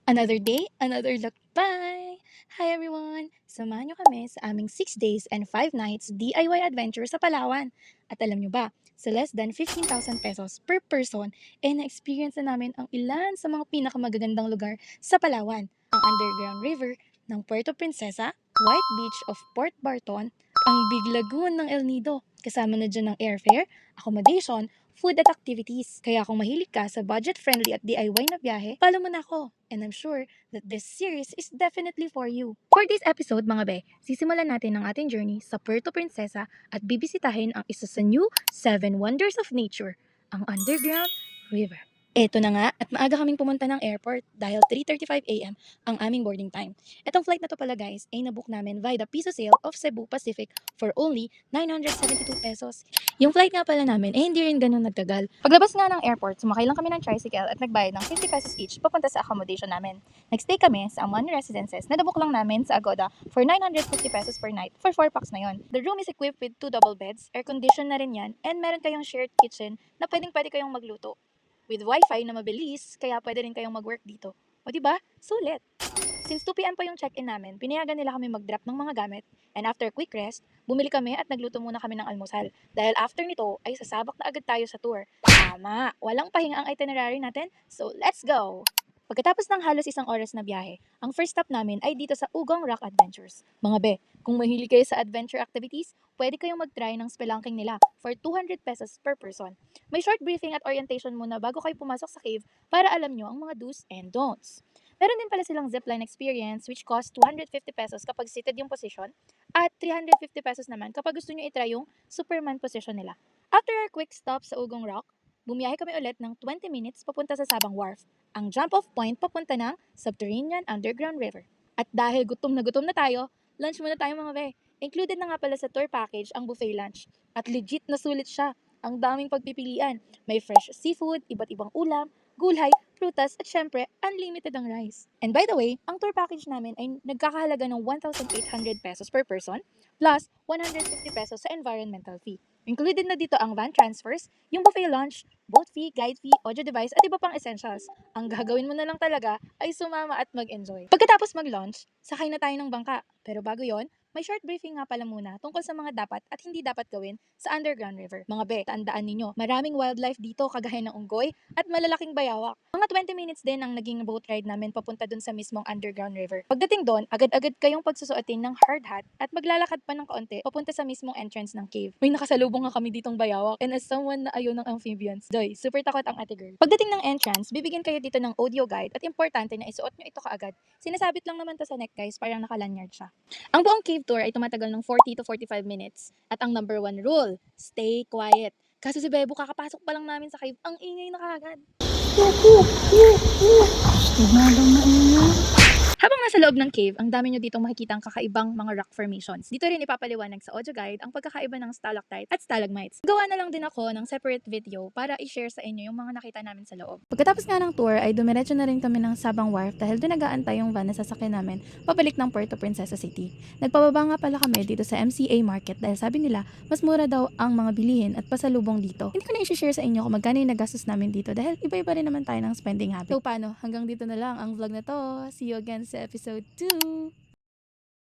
Another day, another lakbay! Hi everyone! Samahan nyo kami sa aming 6 days and 5 nights DIY adventure sa Palawan. At alam nyo ba, sa less than 15,000 pesos per person, na-experience na namin ang ilan sa mga pinakamagagandang lugar sa Palawan. Ang underground river ng Puerto Princesa, White Beach of Port Barton, ang Big Lagoon ng El Nido. Kasama na dyan ng airfare, accommodation, food at activities. Kaya kung mahilig ka sa budget-friendly at DIY na biyahe, follow mo na ako. And I'm sure that this series is definitely for you. For this episode, mga be, sisimulan natin ang ating journey sa Puerto Princesa at bibisitahin ang isa sa new 7 wonders of nature, ang underground river. Eto na nga, at maaga kaming pumunta ng airport dahil 3:35 AM ang aming boarding time. Etong flight na to pala guys ay nabook namin via the Piso Sale of Cebu Pacific for only 972 pesos. Yung flight nga pala namin ay hindi rin ganun nagtagal. Paglabas nga ng airport, sumakay lang kami ng tricycle at nagbayad ng 50 pesos each papunta sa accommodation namin. Nagstay kami sa Amman Residences na nabook lang namin sa Agoda for 950 pesos per night for 4 packs na yon. The room is equipped with 2 double beds, air condition na rin yan, and meron kayong shared kitchen na pwede kayong magluto. With wifi na mabilis, kaya pwede rin kayong mag-work dito. O diba? Sulit! Since 2 PM pa yung check-in namin, pinayagan nila kami mag-drop ng mga gamit, and after quick rest, bumili kami at nagluto muna kami ng almusal. Dahil after nito, ay sasabak na agad tayo sa tour. Tama! Walang pahinga ang itinerary natin, so let's go! Pagkatapos ng halos 1 oras na biyahe, ang first stop namin ay dito sa Ugong Rock Adventures. Mga be, kung mahilig kayo sa adventure activities, pwede kayong mag-try ng spelunking nila for 200 pesos per person. May short briefing at orientation muna bago kayo pumasok sa cave para alam nyo ang mga do's and don'ts. Meron din pala silang zipline experience which costs 250 pesos kapag seated yung position at 350 pesos naman kapag gusto nyo itry yung Superman position nila. After our quick stop sa Ugong Rock, bumiyahe kami ulit ng 20 minutes papunta sa Sabang Wharf, ang jump-off point papunta ng Subterranean Underground River. At dahil gutom na tayo, lunch muna tayo mga be. Included na nga pala sa tour package ang buffet lunch. At legit na sulit siya. Ang daming pagpipilian. May fresh seafood, iba't ibang ulam, gulay, prutas, at syempre, unlimited ang rice. And by the way, ang tour package namin ay nagkakahalaga ng 1,800 pesos per person plus 150 pesos sa environmental fee. Included na dito ang van transfers, yung buffet lunch, boat fee, guide fee, audio device, at iba pang essentials. Ang gagawin mo na lang talaga ay sumama at mag-enjoy. Pagkatapos mag-lunch, sakay na tayo ng bangka. Pero bago yon, may short briefing nga pala muna tungkol sa mga dapat at hindi dapat gawin sa underground river. Mga be, tandaan ninyo, maraming wildlife dito kagaya ng unggoy at malalaking bayawak. Mga 20 minutes din ang naging boat ride namin papunta dun sa mismong underground river. Pagdating doon, agad-agad kayong pagsusuotin ng hard hat at maglalakad pa ng kaunti papunta sa mismong entrance ng cave. May nakasalubong nga kami ditong bayawak, and as someone na ayaw ng amphibians, doy, super takot ang ate girl. Pagdating ng entrance, bibigyan kayo dito ng audio guide at importante na isuot nyo ito kaagad. Sinasabit lang naman to sa neck guys, parang nakalanyard siya. Ang buong cave tour ay tumatagal ng 40 to 45 minutes. At ang number 1 rule, stay quiet. Kaso si Bebo kakapasok pa lang namin sa cave, ang ingay na kaagad. Habang nasa loob ng cave, ang dami nyo ditong makikita ang kakaibang mga rock formations. Dito rin ipapaliwanag sa audio guide ang pagkakaiba ng stalactite at stalagmites. Gawa na lang din ako ng separate video para i-share sa inyo yung mga nakita namin sa loob. Pagkatapos nga ng tour ay dumiretso na rin kami ng Sabang Wharf dahil doon nag-aantay yung van na sasakyan namin pabalik ng Puerto Princesa City. Nagpababa nga pala kami dito sa MCA Market dahil sabi nila mas mura daw ang mga bilihin at pasalubong dito. Hindi ko na i-share sa inyo kung magkano yung nagastos namin dito dahil iba-iba rin naman tayo ng spending habit. So paano? Hanggang dito na lang ang vlog na to. See you again sa episode 2!